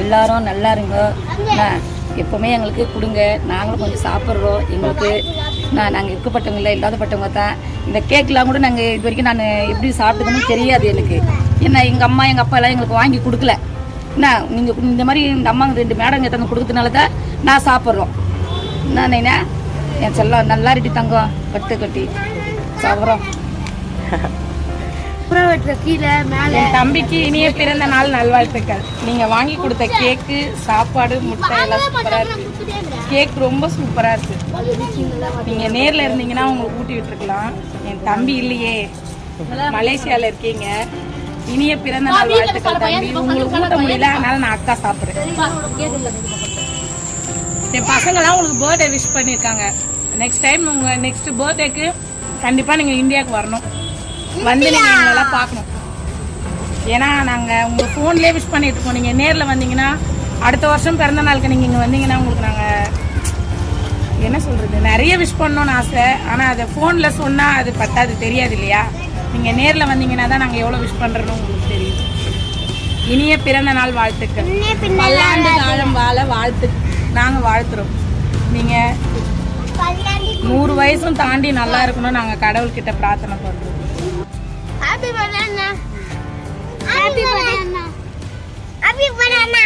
எல்லாரும் நல்லா இருங்க. எப்போவுமே எங்களுக்கு கொடுங்க, நாங்களும் கொஞ்சம் சாப்பிட்றோம். எங்களுக்கு நாங்கள் இருக்கப்பட்டவங்க இல்லை, இல்லாதப்பட்டவங்க தான். இந்த கேக்கெலாம் கூட நாங்கள் இது வரைக்கும் நான் எப்படி சாப்பிட்டதுன்னு தெரியாது எனக்கு. ஏன்னா எங்கள் அம்மா எங்கள் அப்பா எல்லாம் எங்களுக்கு வாங்கி கொடுக்கல. என்ன நீங்கள் இந்த மாதிரி இந்த அம்மா 2 மேடம் எடுத்து கொடுத்ததுனால தான் நான் சாப்பிட்றோம். என்ன என் செல்லம் நல்லா ரெடி தங்கம் கட்டு கட்டி சாப்பிட்றோம். என் தம்பிக்கு இனிய பிறந்த நாள் நல்வாழ்த்துக்கள். நீங்க வாங்கி கொடுத்த கேக்கு, சாப்பாடு, முட்டை எல்லாம் சூப்பரா இருக்கு. கேக் ரொம்ப சூப்பரா இருக்கு. நீங்க நேர்ல இருந்தீங்கன்னா உங்களுக்கு ஊட்டி விட்டுருக்கலாம். என் தம்பி இல்லையே, மலேசியால இருக்கீங்க. இனிய பிறந்த நாள் வாழ்த்துக்கள் தம்பி. உங்களுக்கு ஊட்ட முடியல, அதனால நான் அக்கா சாப்பிடுறேன். என் பசங்களாம் உங்களுக்கு பர்த்டே விஷ் பண்ணியிருக்காங்க. நெக்ஸ்ட் டைம் உங்க நெக்ஸ்ட் பர்த்டேக்கு கண்டிப்பா நீங்க இந்தியாவுக்கு வரணும். வந்து நீங்க எங்களெல்லாம் பார்க்கணும். ஏன்னா நாங்கள் உங்கள் ஃபோன்லேயே விஷ் பண்ணிட்டு இருக்கோம். நீங்கள் நேரில் வந்தீங்கன்னா அடுத்த வருஷம் பிறந்த நாளுக்கு நீங்கள் இங்கே வந்தீங்கன்னா உங்களுக்கு நாங்கள் என்ன சொல்கிறது, நிறைய விஷ் பண்ணணும்னு ஆசை. ஆனால் அதை ஃபோனில் சொன்னால் அது பத்தாது, தெரியாது இல்லையா? நீங்கள் நேரில் வந்தீங்கன்னா தான் நாங்கள் எவ்வளோ விஷ் பண்ணுறோன்னு உங்களுக்கு தெரியும். இனிய பிறந்த நாள் வாழ்த்துக்கள். பல்லாண்டு காலம் வாழ வாழ்த்து நாங்கள் வாழ்த்துறோம். நீங்கள் 100 வயசும் தாண்டி நல்லா இருக்கணும்னு நாங்கள் கடவுள்கிட்ட பிரார்த்தனை பண்ணுறோம். Happy banana. Happy banana. Happy banana.